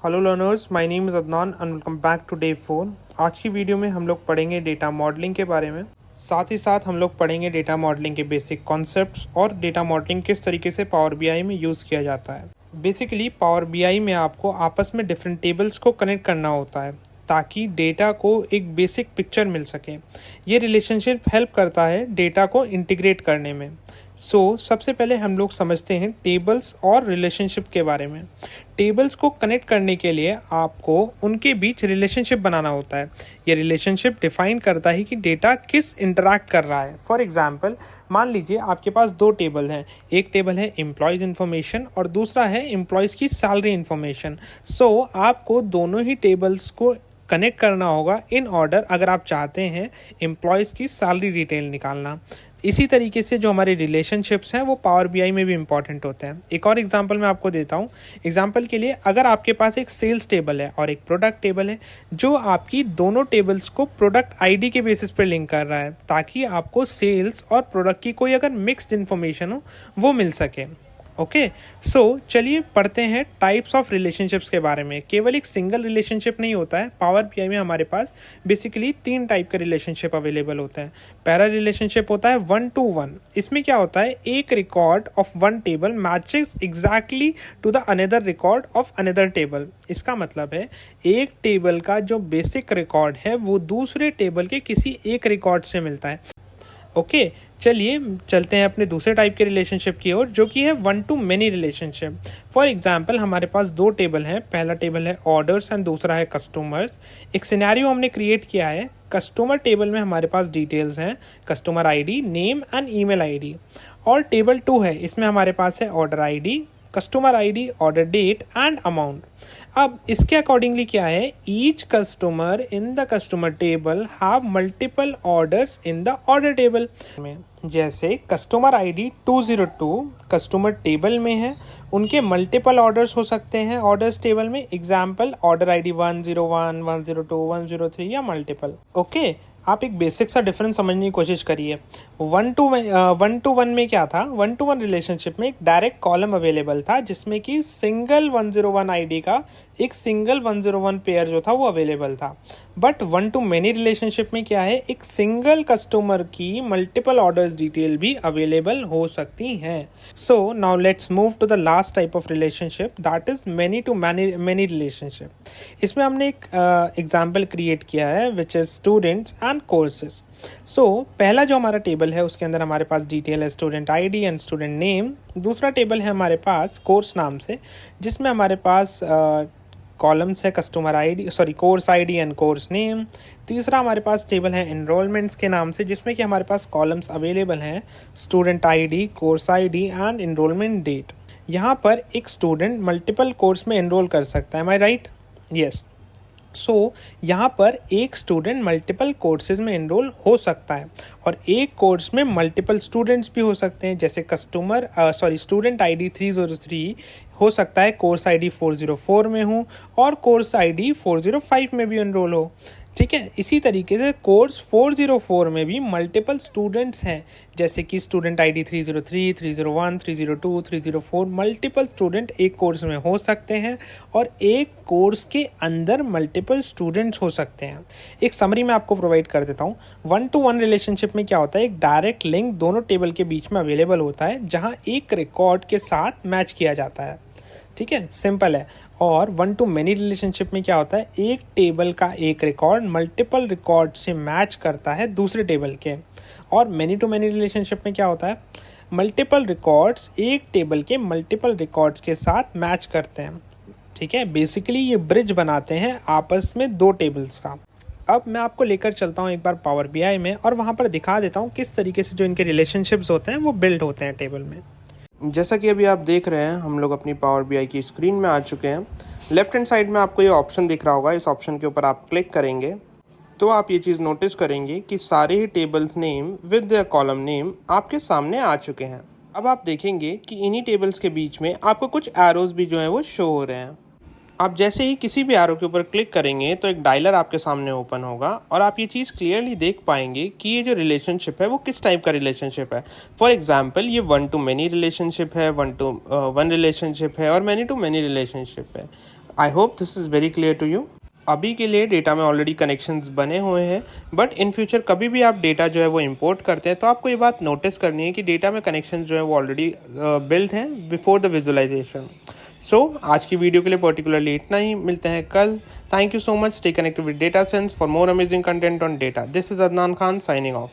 Hello learners, my name is Adnan and welcome back to day 4। आज की video में हम लोग पढ़ेंगे डेटा मॉडलिंग के बारे में। साथ ही साथ हम लोग पढ़ेंगे डेटा मॉडलिंग के बेसिक कॉन्सेप्ट्स और डेटा मॉडलिंग किस तरीके से पावर बीआई में यूज़ किया जाता है। बेसिकली पावर बीआई में आपको आपस में डिफरेंट टेबल्स को कनेक्ट करना होता है ताकि डेटा को एक बेसिक पिक्चर मिल सके। ये रिलेशनशिप हेल्प करता है डेटा को इंटीग्रेट करने में। सबसे पहले हम लोग समझते हैं टेबल्स और रिलेशनशिप के बारे में। टेबल्स को कनेक्ट करने के लिए आपको उनके बीच रिलेशनशिप बनाना होता है। ये रिलेशनशिप डिफाइन करता है कि डेटा किस इंटरैक्ट कर रहा है। फॉर एग्जांपल, मान लीजिए आपके पास दो टेबल हैं। एक टेबल है एम्प्लॉयज़ इन्फॉर्मेशन और दूसरा है एम्प्लॉयज़ की सैलरी इन्फॉर्मेशन। आपको दोनों ही टेबल्स को कनेक्ट करना होगा इन ऑर्डर अगर आप चाहते हैं एम्प्लॉयज़ की सैलरी डिटेल निकालना। इसी तरीके से जो हमारे रिलेशनशिप्स हैं वो पावर बीआई में भी इंपॉर्टेंट होते हैं। एक और एग्जांपल मैं आपको देता हूँ। एग्जांपल के लिए, अगर आपके पास एक सेल्स टेबल है और एक प्रोडक्ट टेबल है जो आपकी दोनों टेबल्स को प्रोडक्ट आईडी के बेसिस पर लिंक कर रहा है ताकि आपको सेल्स और प्रोडक्ट की कोई अगर मिक्स्ड इन्फॉर्मेशन हो वो मिल सके। ओके, चलिए पढ़ते हैं टाइप्स ऑफ रिलेशनशिप्स के बारे में। केवल एक सिंगल रिलेशनशिप नहीं होता है। पावर बीआई में हमारे पास बेसिकली 3 टाइप के रिलेशनशिप अवेलेबल होते हैं। पहला रिलेशनशिप होता है 1 to 1। इसमें क्या होता है, एक record of one table matches exactly to the another record of another table. इसका मतलब है एक टेबल का जो बेसिक रिकॉर्ड है वो दूसरे टेबल के किसी एक रिकॉर्ड से मिलता है। ओके, चलिए चलते हैं अपने दूसरे टाइप के रिलेशनशिप की ओर, जो कि है 1 to many relationship. For example, हमारे पास दो टेबल हैं। पहला टेबल है ऑर्डर्स एंड दूसरा है कस्टमर्स। एक सिनेरियो हमने क्रिएट किया है। कस्टमर टेबल में हमारे पास डिटेल्स हैं, customer ID, name and email ID. और टेबल 2 है, इसमें हमारे पास है order ID, customer ID, order date and amount. अब इसके अकॉर्डिंगली क्या है, each customer in the customer table have multiple orders in the order table में। जैसे कस्टमर आईडी 202 कस्टमर टेबल में है, उनके मल्टीपल ऑर्डर्स हो सकते हैं ऑर्डर्स टेबल में। एग्जाम्पल, ऑर्डर आईडी 101, 102, 103 या मल्टीपल। ओके, आप एक बेसिक सा डिफरेंस समझने की कोशिश करिए। 1 to 1 में क्या था, 1 to 1 रिलेशनशिप में एक डायरेक्ट कॉलम अवेलेबल था जिसमें कि सिंगल 101 आईडी का एक सिंगल 101 पेयर जो था वो अवेलेबल था। बट 1 to many रिलेशनशिप में क्या है, एक सिंगल कस्टमर की मल्टीपल ऑर्डर्स डिटेल भी अवेलेबल हो सकती हैं। Now let's move to the last type of relationship, that is many to many relationship. इसमें हमने एक एग्जाम्पल क्रिएट किया है which is students and courses. पहला जो हमारा टेबल है उसके अंदर हमारे पास डिटेल है student ID and student name. दूसरा टेबल है हमारे पास कोर्स नाम से, जिसमें हमारे पास कॉलम्स है customer ID, course ID and course name. तीसरा हमारे पास टेबल है एनरोलमेंट्स के नाम से, जिसमें कि हमारे पास कॉलम्स अवेलेबल हैं student ID, course ID and enrolment date. यहाँ पर एक स्टूडेंट मल्टीपल कोर्स में एनरोल कर सकता है। Am I right? यस। यहाँ पर एक स्टूडेंट मल्टीपल कोर्सेज में एनरोल हो सकता है और एक कोर्स में मल्टीपल स्टूडेंट्स भी हो सकते हैं। जैसे स्टूडेंट आईडी 303 हो सकता है कोर्स आईडी 404 में हो और कोर्स आईडी 405 में भी एनरोल हो। ठीक है, इसी तरीके से कोर्स 404 में भी मल्टीपल स्टूडेंट्स हैं, जैसे कि स्टूडेंट आईडी 303, 301, 302, 304। मल्टीपल स्टूडेंट एक कोर्स में हो सकते हैं और एक कोर्स के अंदर मल्टीपल स्टूडेंट्स हो सकते हैं। एक समरी मैं आपको प्रोवाइड कर देता हूँ। 1 to 1 रिलेशनशिप में क्या होता है, एक डायरेक्ट लिंक दोनों टेबल के बीच में अवेलेबल होता है जहाँ एक रिकॉर्ड के साथ मैच किया जाता है। ठीक है, सिंपल है। और 1 to many रिलेशनशिप में क्या होता है, एक टेबल का एक रिकॉर्ड मल्टीपल रिकॉर्ड से मैच करता है दूसरे टेबल के। और many to many रिलेशनशिप में क्या होता है, मल्टीपल रिकॉर्ड्स एक टेबल के मल्टीपल रिकॉर्ड्स के साथ मैच करते हैं। ठीक है, बेसिकली ये ब्रिज बनाते हैं आपस में दो टेबल्स का। अब मैं आपको लेकर चलता हूँ एक बार पावर बीआई में और वहाँ पर दिखा देता हूँ किस तरीके से जो इनके रिलेशनशिप्स होते हैं वो बिल्ड होते हैं टेबल में। जैसा कि अभी आप देख रहे हैं, हम लोग अपनी पावर बीआई की स्क्रीन में आ चुके हैं। लेफ्ट हैंड साइड में आपको ये ऑप्शन दिख रहा होगा, इस ऑप्शन के ऊपर आप क्लिक करेंगे तो आप ये चीज़ नोटिस करेंगे कि सारे ही tables name with the column name आपके सामने आ चुके हैं। अब आप देखेंगे कि इन्हीं टेबल्स के बीच में आपको कुछ एरोज भी जो है वो शो हो रहे हैं। आप जैसे ही किसी भी एरो के ऊपर क्लिक करेंगे तो एक डायलर आपके सामने ओपन होगा और आप ये चीज़ क्लियरली देख पाएंगे कि ये जो रिलेशनशिप है वो किस टाइप का रिलेशनशिप है। फॉर एग्जांपल, ये 1 to many रिलेशनशिप है, 1 to 1 रिलेशनशिप है और many to many रिलेशनशिप है। I hope this is very clear to you. अभी के लिए डेटा में ऑलरेडी कनेक्शंस बने हुए हैं, बट इन फ्यूचर कभी भी आप डेटा जो है वो इंपोर्ट करते हैं तो आपको ये बात नोटिस करनी है कि डेटा में कनेक्शंस जो है वो ऑलरेडी बिल्ड हैं बिफोर द विजुअलाइजेशन। सो आज की वीडियो के लिए पर्टिकुलरली इतना ही, मिलते हैं कल। Thank you so much, stay connected with data sense for more amazing content on data. This is Adnan Khan signing off.